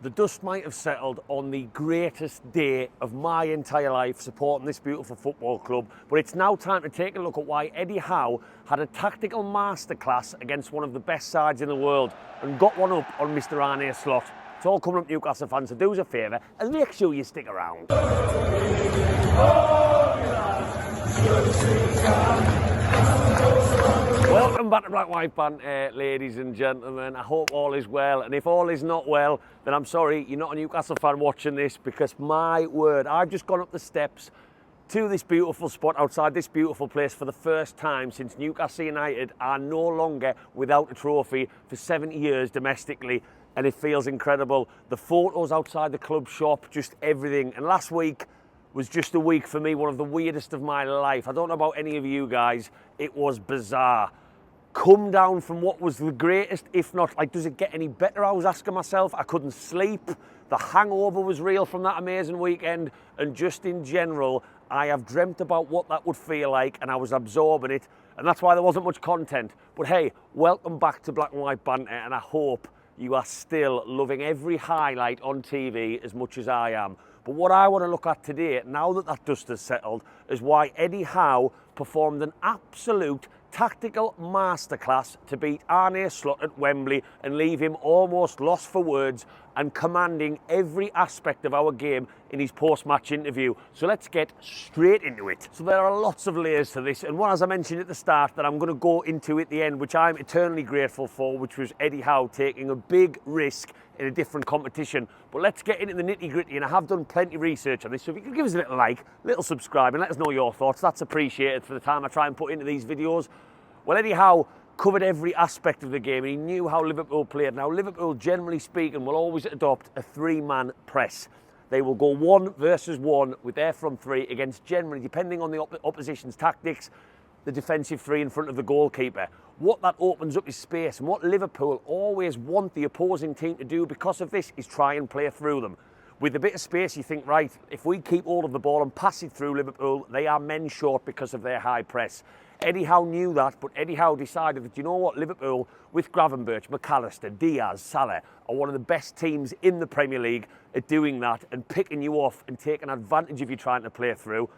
The dust might have settled on the greatest day of my entire life supporting this beautiful football club, but it's now time to take a look at why Eddie Howe had a tactical masterclass against one of the best sides in the world and got one up on Mr. Arne Slot. It's all coming up, Newcastle fans, so do us a favour and make sure you stick around. Welcome back to Black White Banter, ladies and gentlemen. I hope all is well, and if all is not well, then I'm sorry you're not a Newcastle fan watching this, because my word, I've just gone up the steps to this beautiful spot outside this beautiful place for the first time since Newcastle United are no longer without a trophy for 70 years domestically, and it feels incredible. The photos outside the club shop, just everything. And last week was just a week for me, one of the weirdest of my life. I don't know about any of you guys, it was bizarre. Come down from what was the greatest, if not, like, does it get any better? I was asking myself. I couldn't sleep. The hangover was real from that amazing weekend, and just in general, I have dreamt about what that would feel like, and I was absorbing it, and that's why there wasn't much content. But hey, welcome back to Black and White Banter, and I hope you are still loving every highlight on TV as much as I am. But what I want to look at today, now that that dust has settled, is why Eddie Howe performed an absolute tactical masterclass to beat Arne Slot at Wembley and leave him almost lost for words and commanding every aspect of our game in his post-match interview. So let's get straight into it. So there are lots of layers to this, and one, as I mentioned at the start, that I'm going to go into at the end, which I'm eternally grateful for, which was Eddie Howe taking a big risk in a different competition. But let's get into the nitty-gritty, and I have done plenty of research on this, so if you could give us a little like, little subscribe, and let us know your thoughts, that's appreciated for the time I try and put into these videos. Well, Eddie Howe covered every aspect of the game, and he knew how Liverpool played. Now, Liverpool, generally speaking, will always adopt a three-man press. They will go 1 versus 1 with their front three against, generally, depending on the opposition's tactics, the defensive three in front of the goalkeeper. What that opens up is space, and what Liverpool always want the opposing team to do because of this is try and play through them. With a bit of space, you think, right, if we keep hold of the ball and pass it through Liverpool, they are men short because of their high press. Eddie Howe knew that, but Eddie Howe decided that, you know what, Liverpool, with Gravenberch, McAllister, Diaz, Salah, are one of the best teams in the Premier League at doing that and picking you off and taking advantage of you trying to play through.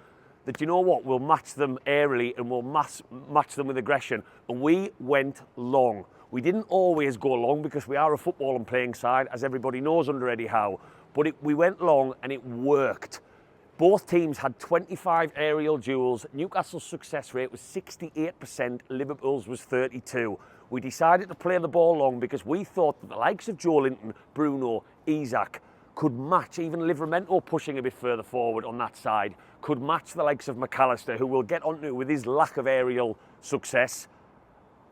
That, you know what, we'll match them airily and we'll match them with aggression. And we went long. We didn't always go long because we are a football and playing side, as everybody knows under Eddie Howe. But we went long and it worked. Both teams had 25 aerial duels. Newcastle's success rate was 68%, Liverpool's was 32%. We decided to play the ball long because we thought that the likes of Joelinton, Bruno, Isak could match, even Livramento pushing a bit further forward on that side, could match the likes of McAllister, who we'll get onto with his lack of aerial success.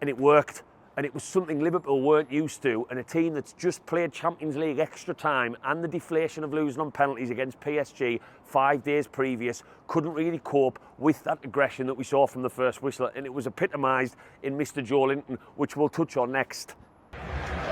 And it worked. And it was something Liverpool weren't used to, and a team that's just played Champions League extra time and the deflation of losing on penalties against PSG 5 days previous couldn't really cope with that aggression that we saw from the first whistle, and it was epitomised in Mr. Joelinton, which we'll touch on next.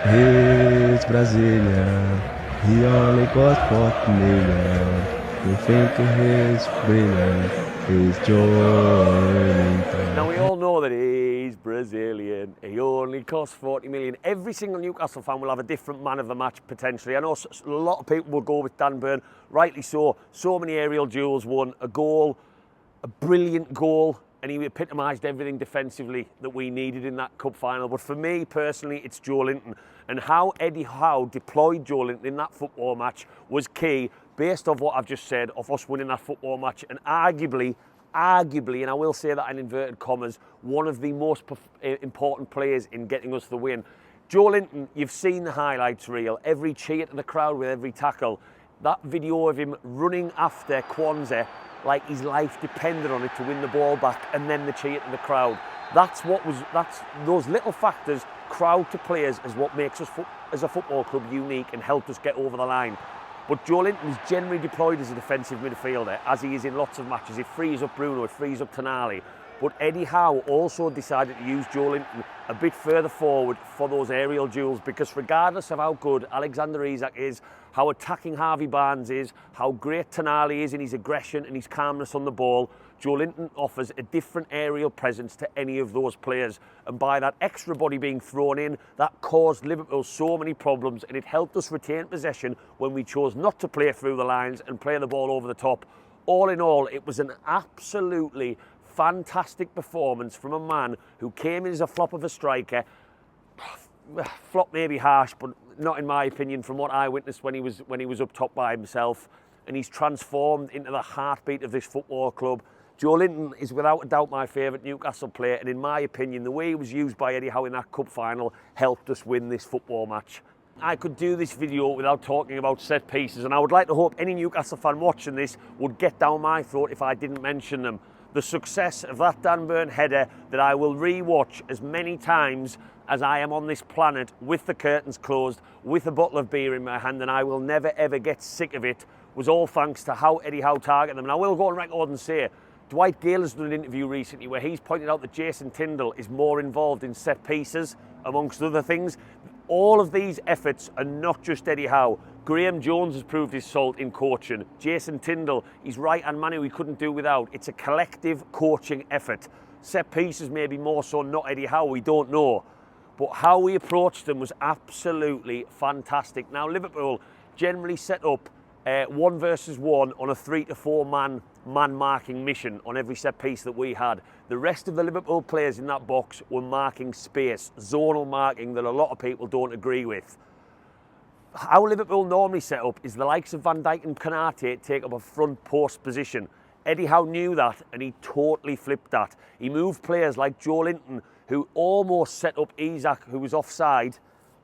He's Brazilian, he only costs 40 million. You think he's brilliant, he's Joelinton. Now we all know that he's Brazilian, he only costs 40 million. Every single Newcastle fan will have a different man of the match potentially. I know a lot of people will go with Dan Burn, rightly so. So many aerial duels won, a goal, a brilliant goal, and he epitomised everything defensively that we needed in that cup final. But for me personally, it's Joelinton, and how Eddie Howe deployed Joelinton in that football match was key, based off what I've just said, of us winning that football match, and arguably, and I will say that in inverted commas, one of the most important players in getting us the win. Joelinton, you've seen the highlights reel, every cheer to the crowd with every tackle. That video of him running after Kwanzaa like his life depended on it to win the ball back, and then the cheer to the crowd. That's those little factors, crowd to players, is what makes us as a football club unique and helped us get over the line. But Joelinton is generally deployed as a defensive midfielder, as he is in lots of matches. It frees up Bruno, it frees up Tonali. But Eddie Howe also decided to use Joelinton a bit further forward for those aerial duels, because regardless of how good Alexander Isak is, how attacking Harvey Barnes is, how great Tonali is in his aggression and his calmness on the ball, Joelinton offers a different aerial presence to any of those players. And by that extra body being thrown in, that caused Liverpool so many problems, and it helped us retain possession when we chose not to play through the lines and play the ball over the top. All in all, it was an absolutely fantastic performance from a man who came in as a flop of a striker. Flop may be harsh, but not in my opinion from what I witnessed when he was up top by himself. And he's transformed into the heartbeat of this football club. Joelinton is without a doubt my favourite Newcastle player, and in my opinion, the way he was used by Eddie Howe in that cup final helped us win this football match. I could do this video without talking about set pieces, and I would like to hope any Newcastle fan watching this would get down my throat if I didn't mention them. The success of that Dan Burn header that I will re-watch as many times as I am on this planet, with the curtains closed, with a bottle of beer in my hand, and I will never ever get sick of it, was all thanks to how Eddie Howe targeted them. And I will go on record and say, Dwight Gale has done an interview recently where he's pointed out that Jason Tindall is more involved in set pieces, amongst other things. All of these efforts are not just Eddie Howe. Graham Jones has proved his salt in coaching. Jason Tindall, his right-hand man who we couldn't do without. It's a collective coaching effort. Set pieces maybe more so not Eddie Howe, we don't know. But how we approached them was absolutely fantastic. Now, Liverpool generally set up 1 versus 1 on a 3 to 4 man marking mission on every set piece that we had. The rest of the Liverpool players in that box were marking space, zonal marking that a lot of people don't agree with. How Liverpool normally set up is the likes of Van Dijk and Konate take up a front post position. Eddie Howe knew that, and he totally flipped that. He moved players like Joelinton, who almost set up Isak, who was offside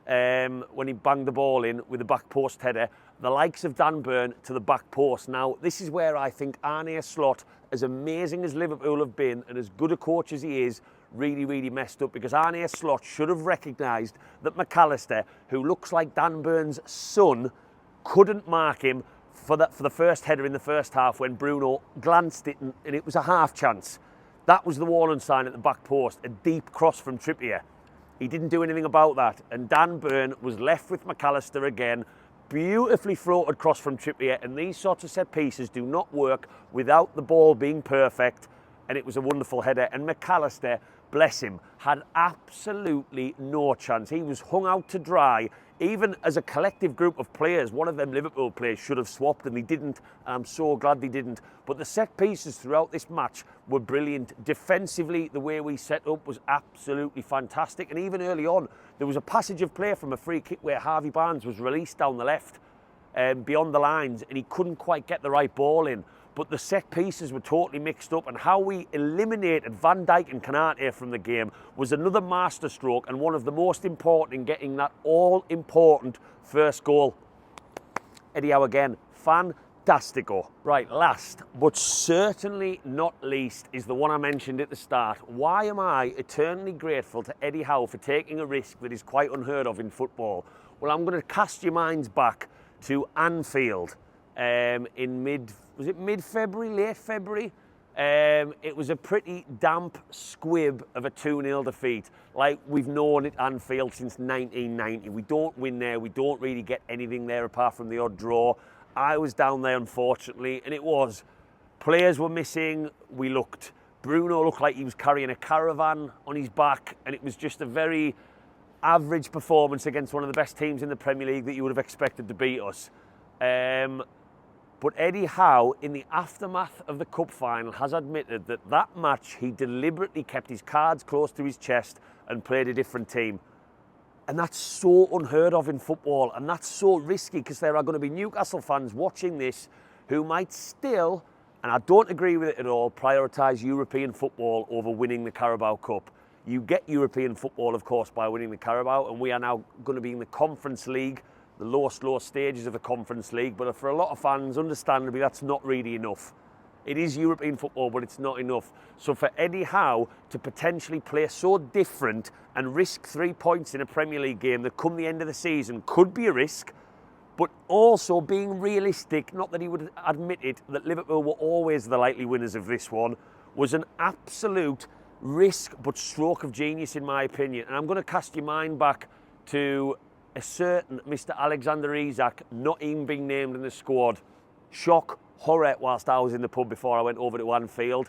when he banged the ball in with a back post header, the likes of Dan Burn to the back post. Now, this is where I think Arne Slot, as amazing as Liverpool have been and as good a coach as he is, really messed up, because Arne Slot should have recognised that McAllister, who looks like Dan Burn's son, couldn't mark him for the first header in the first half when Bruno glanced it and it was a half chance. That was the warning sign at the back post, a deep cross from Trippier. He didn't do anything about that, and Dan Burn was left with McAllister again. Beautifully floated cross from Trippier, and these sorts of set pieces do not work without the ball being perfect, and it was a wonderful header. And McAllister, bless him, had absolutely no chance. He was hung out to dry. Even as a collective group of players, one of them Liverpool players should have swapped, and they didn't. I'm so glad they didn't. But the set pieces throughout this match were brilliant. Defensively, the way we set up was absolutely fantastic. And even early on, there was a passage of play from a free kick where Harvey Barnes was released down the left beyond the lines, and he couldn't quite get the right ball in. But the set pieces were totally mixed up, and how we eliminated Van Dijk and Konate from the game was another masterstroke, and one of the most important in getting that all-important first goal. Eddie Howe again, fantastico. Right, last but certainly not least is the one I mentioned at the start. Why am I eternally grateful to Eddie Howe for taking a risk that is quite unheard of in football? Well, I'm going to cast your minds back to Anfield in mid-February, late February. It was a pretty damp squib of a 2-0 defeat, like we've known at Anfield since 1990. We don't win there, we don't really get anything there apart from the odd draw. I was down there, unfortunately, and it was. Players were missing. Bruno looked like he was carrying a caravan on his back, and it was just a very average performance against one of the best teams in the Premier League that you would have expected to beat us. But Eddie Howe, in the aftermath of the cup final, has admitted that that match he deliberately kept his cards close to his chest and played a different team. And that's so unheard of in football, and that's so risky, because there are going to be Newcastle fans watching this who might still, and I don't agree with it at all, prioritise European football over winning the Carabao Cup. You get European football, of course, by winning the Carabao, and we are now going to be in the Conference League, the lowest stages of the Conference League, but for a lot of fans, understandably, that's not really enough. It is European football, but it's not enough. So for Eddie Howe to potentially play so different and risk 3 points in a Premier League game that come the end of the season could be a risk, but also being realistic, not that he would admit it, that Liverpool were always the likely winners of this one, was an absolute risk but stroke of genius in my opinion. And I'm going to cast your mind back to a certain Mr. Alexander Isak not even being named in the squad. Shock, horror whilst I was in the pub before I went over to Anfield.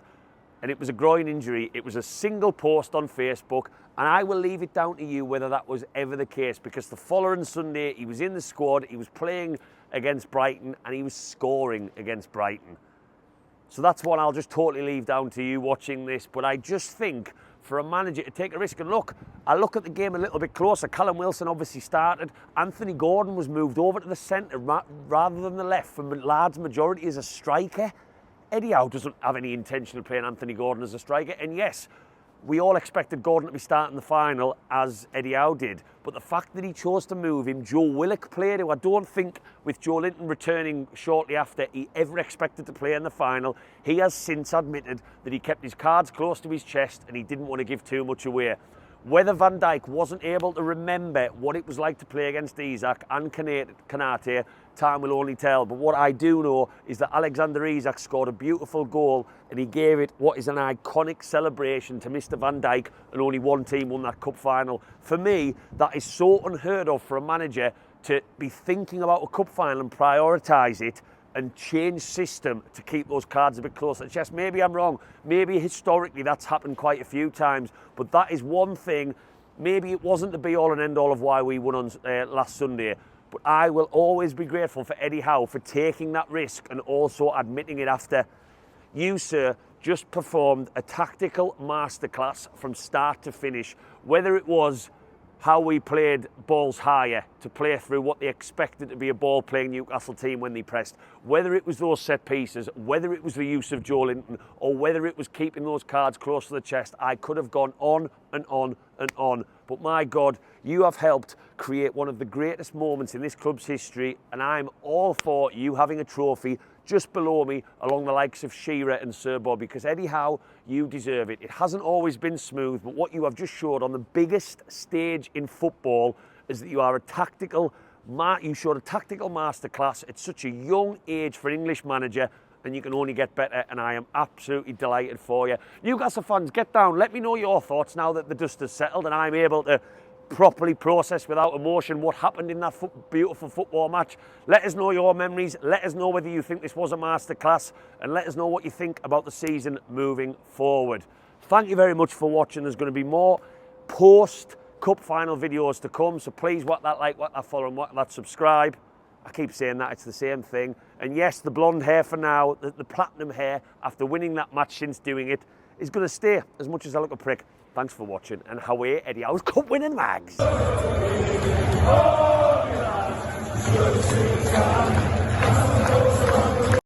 and it was a groin injury. It was a single post on Facebook, and I will leave it down to you whether that was ever the case, because the following Sunday he was in the squad, he was playing against Brighton, and he was scoring against Brighton. So that's one I'll just totally leave down to you watching this. But I just think for a manager to take a risk, and look, I look at the game a little bit closer. Callum Wilson obviously started. Anthony Gordon was moved over to the centre rather than the left for large majority as a striker. Eddie Howe doesn't have any intention of playing Anthony Gordon as a striker. And yes, we all expected Gordon to be starting the final as Eddie Howe did. But the fact that he chose to move him, Joe Willock played, who I don't think, with Joelinton returning shortly after, he ever expected to play in the final. He has since admitted that he kept his cards close to his chest and he didn't want to give too much away. Whether Van Dijk wasn't able to remember what it was like to play against Isak and Konate, time will only tell. But what I do know is that Alexander Isak scored a beautiful goal and he gave it what is an iconic celebration to Mr. Van Dijk, and only one team won that cup final. For me, that is so unheard of for a manager to be thinking about a cup final and prioritise it and change system to keep those cards a bit closer to the chest. Maybe I'm wrong. Maybe historically that's happened quite a few times, but that is one thing. Maybe it wasn't the be-all and end-all of why we won on last Sunday, but I will always be grateful for Eddie Howe for taking that risk and also admitting it after. You, sir, just performed a tactical masterclass from start to finish, whether it was how we played balls higher to play through what they expected to be a ball-playing Newcastle team when they pressed, whether it was those set pieces, whether it was the use of Joelinton, or whether it was keeping those cards close to the chest. I could have gone on and on and on. But my God, you have helped create one of the greatest moments in this club's history, and I'm all for you having a trophy just below me along the likes of Shearer and Sir Bob, because Eddie Howe, you deserve it. It hasn't always been smooth, but what you have just showed on the biggest stage in football is that you showed a tactical masterclass at such a young age for an English manager, and you can only get better, and I am absolutely delighted for you. Newcastle fans, get down. Let me know your thoughts now that the dust has settled and I'm able to properly process without emotion what happened in that beautiful football match. Let us know your memories. Let us know whether you think this was a masterclass, and let us know what you think about the season moving forward. Thank you very much for watching. There's going to be more post-cup final videos to come, so please whack that like, whack that follow, and whack that subscribe. I keep saying that, it's the same thing. And yes, the blonde hair for now, the platinum hair after winning that match since doing it, is going to stay as much as I look a prick. Thanks for watching, and Howe, Eddie Howe's cup winning mags.